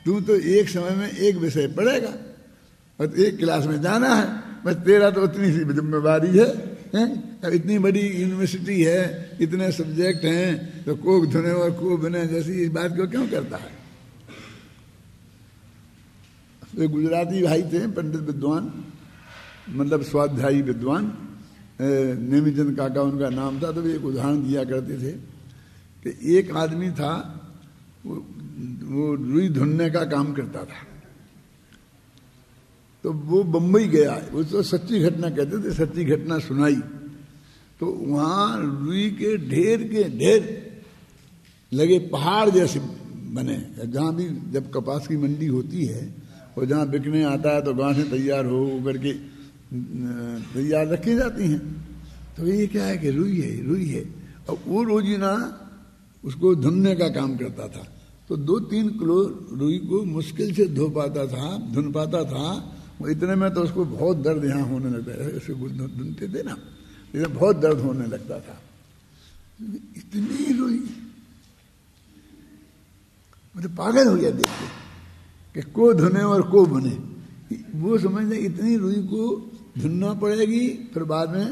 तू तो एक समय में एक विषय पढ़ेगा और एक क्लास में जाना है, बस तेरा तो उतनी सी जिम्मेवारी है, अब इतनी बड़ी यूनिवर्सिटी है, इतने सब्जेक्ट हैं, तो कोक धुने और को बने जैसी इस बात को क्यों करता है। तो गुजराती भाई थे पंडित विद्वान, मतलब स्वाध्यायी विद्वान, नेमीचंद काका उनका नाम था। तो वे एक उदाहरण दिया करते थे कि एक आदमी था, वो रुई धुनने का काम करता था, तो वो बम्बई गया, वो तो सच्ची घटना कहते थे, सच्ची घटना सुनाई। तो वहां रुई के ढेर लगे, पहाड़ जैसे बने, जहां भी जब कपास की मंडी होती है और जहां बिकने आता है तो गांठें तैयार हो करके तैयार रखी जाती हैं। तो ये क्या है कि रुई है, और वो रोजीना उसको धुनने का काम करता था। तो 2-3 किलो रुई को मुश्किल से धुन पाता था। वो इतने में तो उसको बहुत दर्द यहाँ होने लगता है, ऐसे धुनते थे ना, इधर बहुत दर्द होने लगता था। इतनी रुई, मतलब पागल हो गया देख के कि को धुने और को बने। वो समझते इतनी रुई को धुनना पड़ेगी, फिर बाद में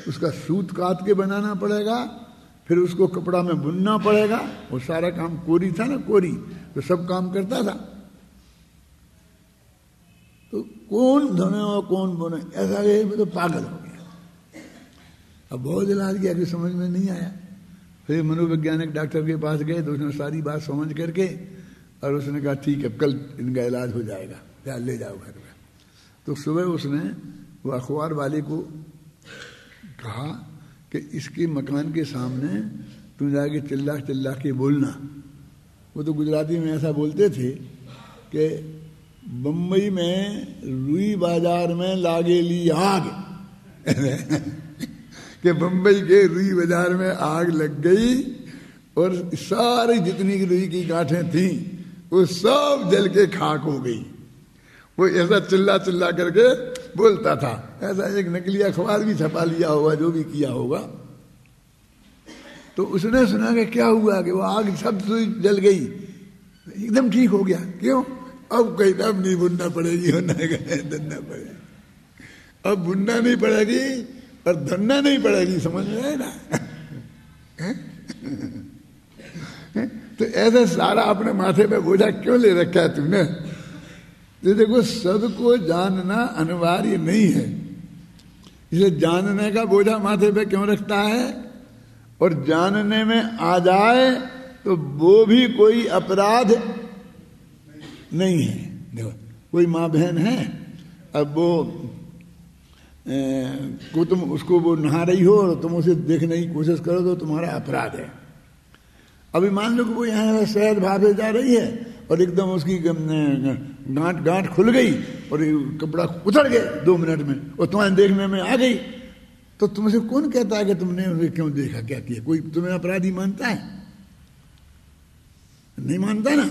उसका सूत काट के बनाना पड़ेगा, फिर उसको कपड़ा में बुनना पड़ेगा। वो सारा काम कोरी था ना, कोरी तो सब काम करता था। तो कौन धुने और कौन बुने, ऐसा ये तो पागल हो गया। अब बहुत इलाज किया कि समझ में नहीं आया। फिर मनोवैज्ञानिक डॉक्टर के पास गए तो उसने सारी बात समझ करके और उसने कहा ठीक है कल इनका इलाज हो जाएगा, या ले जाओ घर में। तो सुबह उसने वो अखबार वाले को कहा कि इसके मकान के सामने तुम जाके चिल्ला के बोलना। वो तो गुजराती में ऐसा बोलते थे कि बम्बई में रुई बाजार में लागेली आग कि बम्बई के रुई बाजार में आग लग गई और सारी जितनी रुई की गांठें थी वो सब जल के खाक हो गई। वो ऐसा चिल्ला करके बोलता था। ऐसा एक नकली अखबार भी छपा लिया होगा, जो भी किया होगा। तो उसने सुना कि क्या हुआ कि वो आग सब सुई जल गई, एकदम ठीक हो गया। क्यों? अब कहीं अब नहीं बुनना पड़ेगी, धनना पड़ेगी, अब बुनना नहीं पड़ेगी और धनना नहीं पड़ेगी। समझ में आए ना? तो ऐसा सारा अपने माथे पे बोझा क्यों ले रखा है तुमने? तो देखो सबको जानना अनिवार्य नहीं है इसलिए जानने का बोझा माथे पे क्यों रखता है? और जानने में आ जाए तो वो भी कोई अपराध नहीं है। देखो कोई माँ बहन है, अब वो को तुम उसको वो नहा रही हो और तुम उसे देखने की कोशिश करो तो तुम्हारा अपराध है। अभी मान लो कि वो यहाँ सहज भावे जा रही है और एकदम उसकी गांठ खुल गई और कपड़ा उतर गए 2 मिनट में और तुम्हारे देखने में आ गई, तो तुमसे कौन कहता है कि तुमने उसे क्यों देखा, क्या किया? कोई तुम्हें अपराधी मानता है? नहीं मानता ना।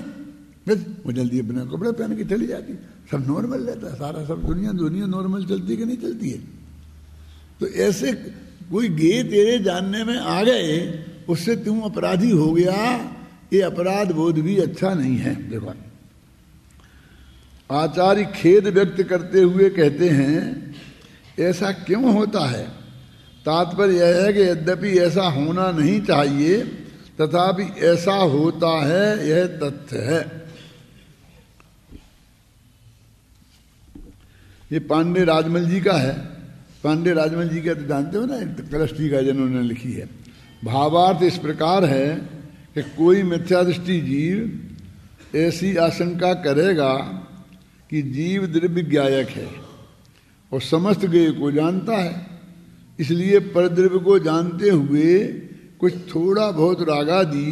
बस वो जल्दी अपना कपड़े पहन के चली जाती, सब नॉर्मल रहता है, सारा सब दुनिया नॉर्मल चलती है कि नहीं चलती है? तो ऐसे कोई गे तेरे जानने में आ गए, उससे तुम अपराधी हो गया, ये अपराध बोध भी अच्छा नहीं है। देखो आचार्य खेद व्यक्त करते हुए कहते हैं ऐसा क्यों होता है? तात्पर्य यह है कि यद्यपि ऐसा होना नहीं चाहिए तथापि ऐसा होता है, यह तथ्य है। ये पांडे राजमल जी का है। पांडे राजमल जी का तो जानते हो ना, कलस्टी का जिन्होंने लिखी है। भावार्थ इस प्रकार है कि कोई मिथ्यादृष्टि जीव ऐसी आशंका करेगा कि जीव द्रव्य ज्ञायक है और समस्त ज्ञेय को जानता है, इसलिए परद्रव्य को जानते हुए कुछ थोड़ा बहुत रागादि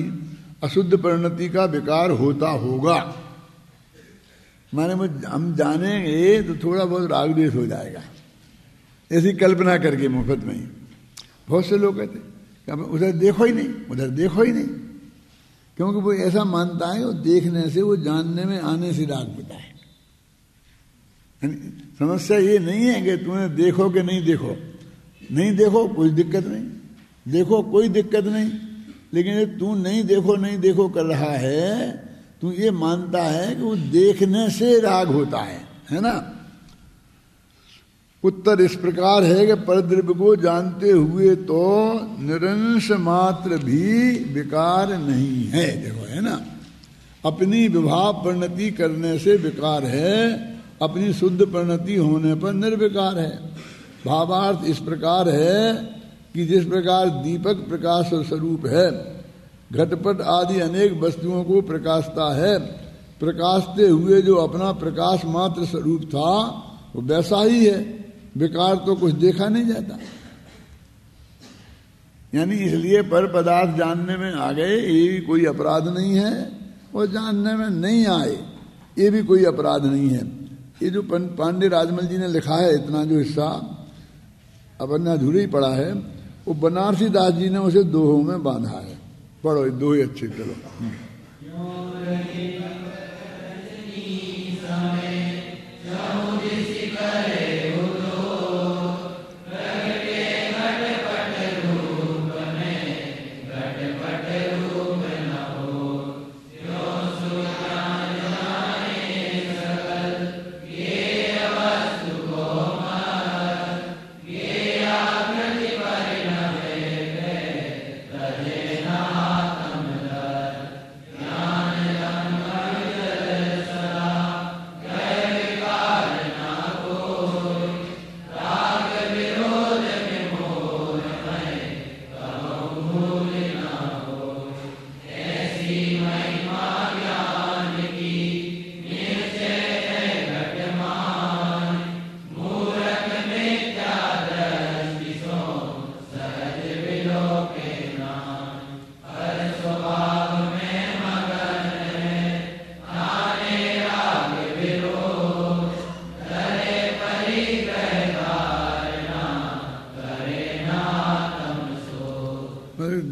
अशुद्ध परिणति का विकार होता होगा। माने हम जानेंगे तो थोड़ा बहुत राग द्वेष हो जाएगा, ऐसी कल्पना करके मुफ्त में ही। बहुत से लोग कहते उधर देखो ही नहीं, उधर देखो ही नहीं, क्योंकि वो ऐसा मानता है वो देखने से, वो जानने में आने से राग होता है। समस्या ये नहीं है कि तुम्हें देखो कि नहीं देखो, नहीं देखो कोई दिक्कत नहीं, देखो कोई दिक्कत नहीं, लेकिन तू नहीं देखो कर रहा है, तू ये मानता है कि वो देखने से राग होता है ना। उत्तर इस प्रकार है कि परद्रव्य को जानते हुए तो निरंश मात्र भी विकार नहीं है। देखो है ना, अपनी विभाव परिणति करने से विकार है, अपनी शुद्ध परिणति होने पर निर्विकार है। भावार्थ इस प्रकार है कि जिस प्रकार दीपक प्रकाश स्वरूप है, घटपट आदि अनेक वस्तुओं को प्रकाशता है, प्रकाशते हुए जो अपना प्रकाश मात्र स्वरूप था वो वैसा ही है, विकार तो कुछ देखा नहीं जाता। यानी इसलिए पर पदार्थ जानने में आ गए ये भी कोई अपराध नहीं है, और जानने में नहीं आए ये भी कोई अपराध नहीं है। ये जो पांडे राजमल जी ने लिखा है इतना जो हिस्सा अपन अधूरे ही पढ़ा है, वो बनारसी दास जी ने उसे दोहों में बांधा है। पढ़ो दो ही अच्छे। चलो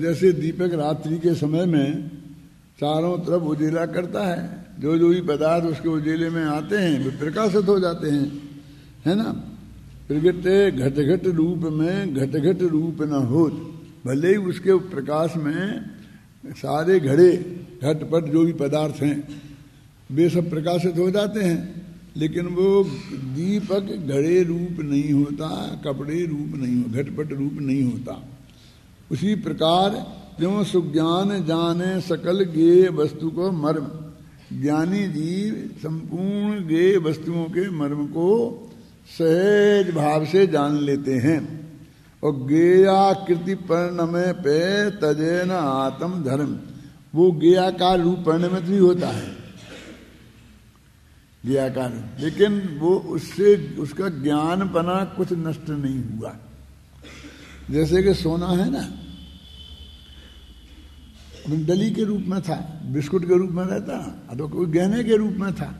जैसे दीपक रात्रि के समय में चारों तरफ उजेला करता है, जो जो भी पदार्थ उसके उजेले में आते हैं वे प्रकाशित हो जाते हैं, है ना। प्रगटे घट घट रूप में घट घट रूप न होत, भले ही उसके प्रकाश में सारे घड़े घटपट जो भी पदार्थ हैं वे सब प्रकाशित हो जाते हैं, लेकिन वो दीपक घड़े रूप नहीं होता, कपड़े रूप नहीं हो, घटपट रूप नहीं होता। उसी प्रकार जो सुज्ञान जाने सकल गेय वस्तु को मर्म, ज्ञानी जीव संपूर्ण गेय वस्तुओं के मर्म को सहज भाव से जान लेते हैं। और गेयाकृति परिणमे पे तजेन आत्म धर्म, वो गेयाकार रूप परिणमित भी होता है, गेयाकार, लेकिन वो उससे उसका ज्ञानपना कुछ नष्ट नहीं हुआ। जैसे कि सोना है ना, डली के रूप में था, बिस्कुट के रूप में रहता, तो कोई गहने के रूप में था,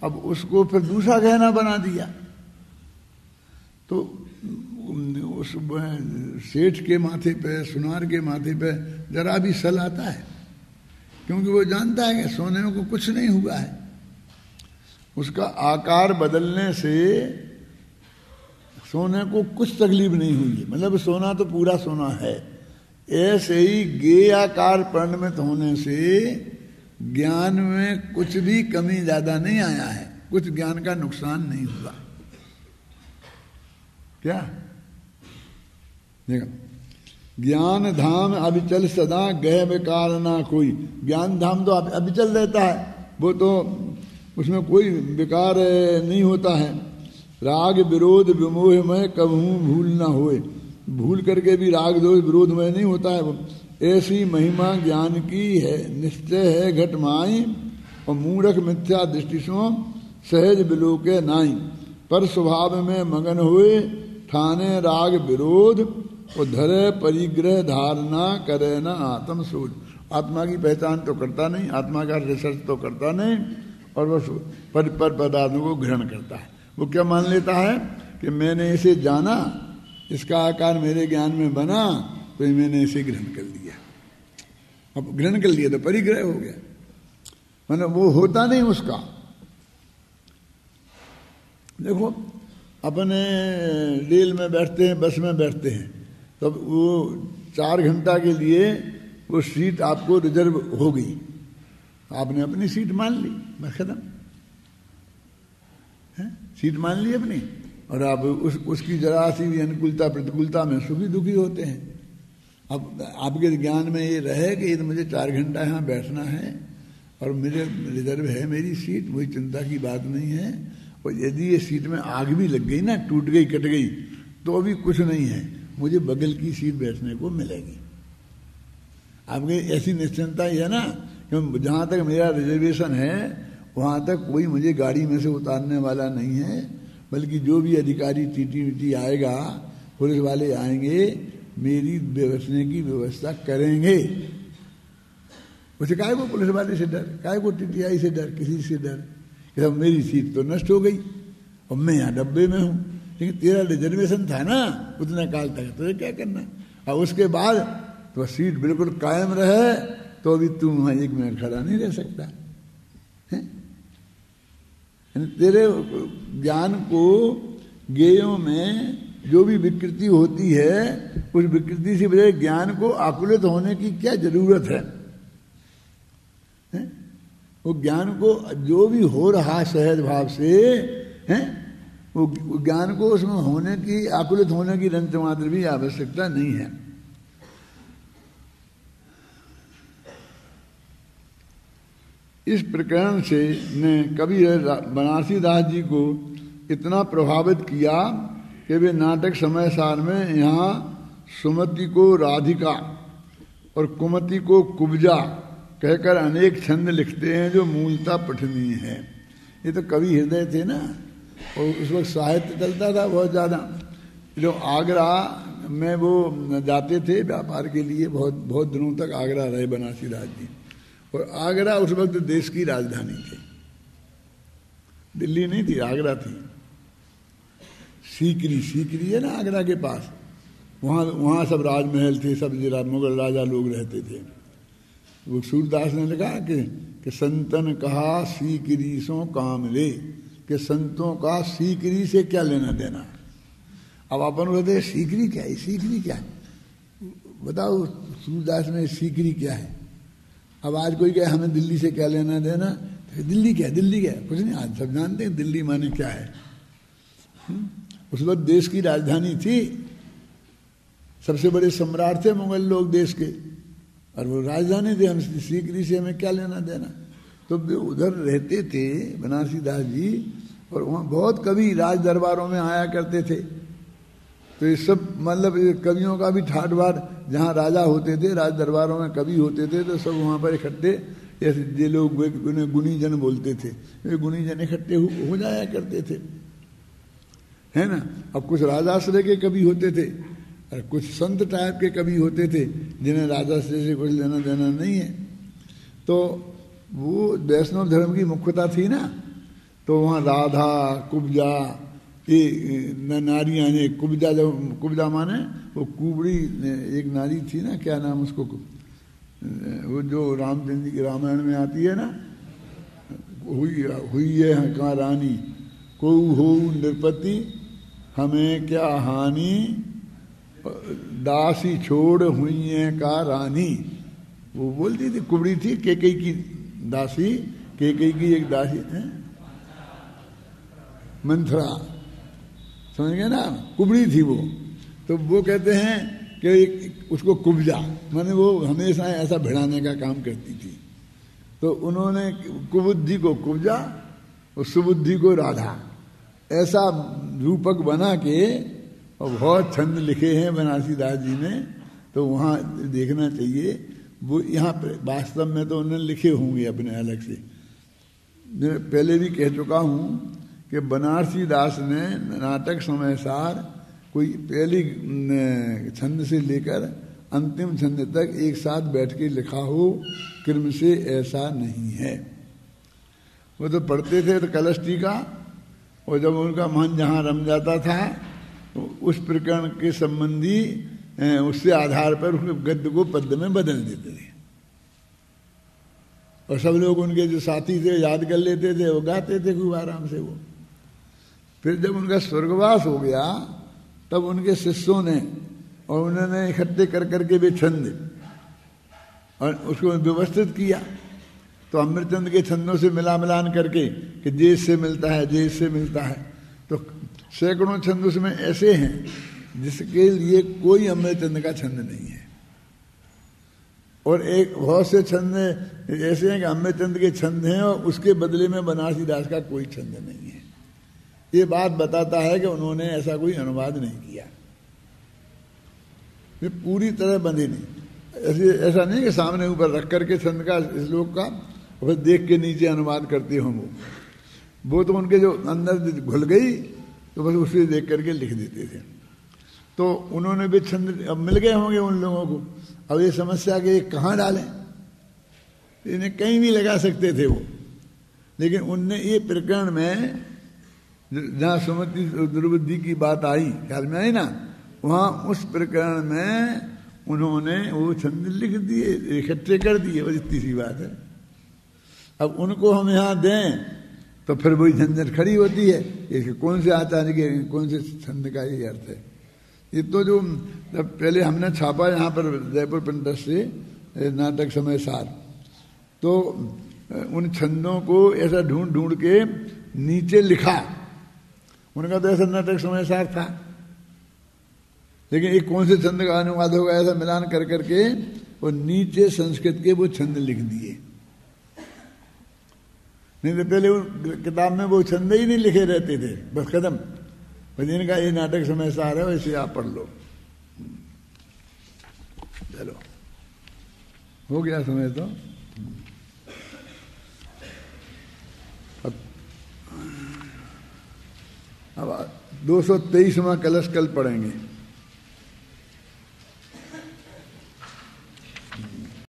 अब उसको फिर दूसरा गहना बना दिया। तो उस सेठ के माथे पे, सुनार के माथे पे जरा भी सल आता है, क्योंकि वो जानता है कि सोने को कुछ नहीं हुआ है। उसका आकार बदलने से सोने को कुछ तकलीफ नहीं हुई, मतलब सोना तो पूरा सोना है। ऐसे ही गेयाकार परिणमित होने से ज्ञान में कुछ भी कमी ज्यादा नहीं आया है, कुछ ज्ञान का नुकसान नहीं हुआ। क्या देखो, ज्ञान धाम अविचल सदा गए बेकार ना कोई। ज्ञान धाम तो अविचल रहता है, वो तो उसमें कोई बेकार नहीं होता है। राग विरोध विमोह में कबहू भूल ना होए, भूल करके भी राग दोष विरोध में नहीं होता है। ऐसी महिमा ज्ञान की है, निश्चय है घट माई, और मूढ़क मिथ्या दृष्टि सो सहज बिलोके नाई। पर स्वभाव में मगन हुए ठाने राग विरोध, और धरे परिग्रह धारणा करे न आत्म सोच। आत्मा की पहचान तो करता नहीं, आत्मा का रिसर्च तो करता नहीं, और वह पर पदार्थों को ग्रहण करता है। वो क्या मान लेता है कि मैंने इसे जाना, इसका आकार मेरे ज्ञान में बना, तो मैंने इसे ग्रहण कर लिया। अब ग्रहण कर लिया तो परिग्रह हो गया, मतलब वो होता नहीं उसका। देखो, अपने रेल में बैठते हैं, बस में बैठते हैं, तब वो 4 घंटा के लिए वो सीट आपको रिजर्व हो गई, आपने अपनी सीट मान ली, बस खत्म, सीट मान ली अपनी, और आप उसकी जरा सी भी अनुकूलता प्रतिकूलता में सुखी दुखी होते हैं। अब आपके ज्ञान में ये रहे कि तो मुझे 4 घंटा यहाँ बैठना है और मेरे रिजर्व है मेरी सीट, कोई चिंता की बात नहीं है। और यदि ये सीट में आग भी लग गई ना, टूट गई कट गई, तो भी कुछ नहीं है, मुझे बगल की सीट बैठने को मिलेगी। आपकी ऐसी निश्चिंता ही है ना कि जहाँ तक मेरा रिजर्वेशन है वहाँ तक कोई मुझे गाड़ी में से उतारने वाला नहीं है, बल्कि जो भी अधिकारी टीटी वीटी आएगा, पुलिस वाले आएंगे, मेरी बैठने की व्यवस्था करेंगे। उसे काहे को पुलिस वाले से डर, काहे को टीटीआई से डर, किसी से डर, कि अब मेरी सीट तो नष्ट हो गई और मैं यहाँ डब्बे में हूँ, लेकिन तेरा रिजर्वेशन था ना उतने काल तक, तो क्या करना। और उसके बाद तो सीट बिल्कुल कायम रहे तो भी तू वहाँ 1 मिनट खड़ा नहीं रह सकता है। तेरे ज्ञान को गेयों में जो भी विकृति होती है, उस विकृति से बजाय ज्ञान को आकुलित होने की क्या जरूरत है? वो ज्ञान को जो भी हो रहा सहज भाव से है, वो ज्ञान को उसमें होने की, आकुलित होने की रंत मात्र भी आवश्यकता नहीं है। इस प्रकरण से ने कवि बनारसी दास जी को इतना प्रभावित किया कि वे नाटक समय सार में यहाँ सुमति को राधिका और कुमति को कुब्जा कहकर अनेक छंद लिखते हैं जो मूलतः पठनीय है। ये तो कवि हृदय थे ना, और उस वक्त साहित्य चलता था बहुत ज़्यादा। जो आगरा में वो जाते थे व्यापार के लिए, बहुत बहुत दिनों तक आगरा रहे बनारसी दास जी। और आगरा उस वक्त देश की राजधानी थी, दिल्ली नहीं थी, आगरा थी। सीकरी, सीकरी है ना आगरा के पास, वहाँ सब राजमहल थे, सब मुगल राजा लोग रहते थे। वो सूरदास ने लिखा कि संतन कहा सीकरी सो काम ले, कि संतों का सीकरी से क्या लेना देना। अब अपन बोलते सीकरी क्या है, सीकरी क्या है, बताओ सूरदास में सीकरी क्या है। अब आज कोई कहे हमें दिल्ली से क्या लेना देना, तो दिल्ली क्या है, दिल्ली क्या है, कुछ नहीं, आज सब जानते हैं दिल्ली माने क्या है। उस वक्त देश की राजधानी थी, सबसे बड़े सम्राट थे मुगल लोग देश के, और वो राजधानी थे। हम सीकरी से हमें क्या लेना देना। तो वे उधर रहते थे बनारसी दास जी, और वहाँ बहुत कवि राज दरबारों में आया करते थे। तो ये सब मतलब कवियों का भी ठाट बाट, जहाँ राजा होते थे, राज दरबारों में कवि होते थे, तो सब वहाँ पर इकट्ठे, ऐसे जे लोग उन्हें गुणीजन बोलते थे, वे गुणीजन इकट्ठे हो जाया करते थे, है ना। अब कुछ राजाश्रय के कवि होते थे और कुछ संत टाइप के कवि होते थे, जिन्हें राजाश्रय से कुछ लेना देना नहीं है। तो वो वैष्णव धर्म की मुख्यता थी ना, तो वहाँ राधा, कुब्जा, ये नारियाँ ने, कुब्जा, जब कुब्जा माने वो कुबड़ी एक नारी थी ना, क्या नाम उसको, वो जो रामचंद्र जी की रामायण में आती है ना, हुई है कहाँ रानी, को हो नृपति हमें क्या हानि, दासी छोड़ हुई है का रानी, वो बोलती थी, कुबड़ी थी, केकई की दासी, केकई की एक दासी है, मंथरा, समझ गए ना, कुबड़ी थी वो। तो वो कहते हैं कि उसको कुब्जा, माने वो हमेशा ऐसा भिड़ाने का काम करती थी। तो उन्होंने कुबुद्धि को कुब्जा और सुबुद्धि को राधा, ऐसा रूपक बना के, और बहुत छंद लिखे हैं बनारसी दास जी ने, तो वहाँ देखना चाहिए। वो यहाँ पर वास्तव में तो उन्होंने लिखे होंगे अपने अलग से। मैं पहले भी कह चुका हूँ कि बनारसी दास ने नाटक समय सार कोई पहली छंद से लेकर अंतिम छंद तक एक साथ बैठ के लिखा हो, क्रम से ऐसा नहीं है। वो तो पढ़ते थे तो कलष्टी का, और जब उनका मन जहाँ रम जाता था तो उस प्रकरण के संबंधी उससे आधार पर उसके गद्य को पद्य में बदल देते थे, और सब लोग उनके जो साथी थे याद कर लेते थे, वो गाते थे खूब आराम से वो। फिर जब उनका स्वर्गवास हो गया तब उनके शिष्यों ने और उन्होंने इकट्ठे कर करके वे छंद और उसको व्यवस्थित किया। तो अमृतचंद के छंदों से मिलान करके कि जे इससे मिलता है, जे इससे मिलता है, तो सैकड़ों छंद उसमें ऐसे हैं जिसके लिए कोई अमृतचंद का छंद नहीं है, और एक बहुत से छंद ऐसे हैं कि अमृतचंद के छंद हैं और उसके बदले में बनारसी दास का कोई छंद नहीं है। ये बात बताता है कि उन्होंने ऐसा कोई अनुवाद नहीं किया, ये पूरी तरह बंधे नहीं। ऐसा नहीं कि सामने ऊपर रख करके छंद का, श्लोक का, और देख के नीचे अनुवाद करते हों। वो तो उनके जो अंदर घुल गई तो बस उसे देख करके लिख देते थे। तो उन्होंने भी छंद अब मिल गए होंगे उन लोगों को। अब ये समस्या कि ये कहाँ डालें, इन्हें कहीं भी लगा सकते थे वो, लेकिन उनने ये प्रकरण में जहाँ सुमति दुर्बुद्धि की बात आई, ख्याल में आई ना, वहाँ उस प्रकरण में उन्होंने वो छंद लिख दिए, इकट्ठे कर दिए, बस इतनी सी बात है। अब उनको हम यहाँ दें तो फिर वही झंझट खड़ी होती है, इसके कौन से आचार्य के कौन से छंद का ये अर्थ है। ये तो जो जब पहले हमने छापा यहाँ पर जयपुर प्रिंटर्स से नाटक समय सार, तो उन छंदों को ऐसा ढूंढ ढूंढ के नीचे लिखा। उनका तो ऐसा नाटक समय सार था, लेकिन एक कौन से छंद का अनुवाद होगा ऐसा मिलान कर करके वो नीचे संस्कृत के वो छंद लिख दिए। नहीं तो पहले वो किताब में वो छंद ही नहीं लिखे रहते थे, बस कदम, बस इनका ये नाटक समय सार है, वैसे आप पढ़ लो। चलो हो गया समय तो। अब 223वां कलश कल पढ़ेंगे।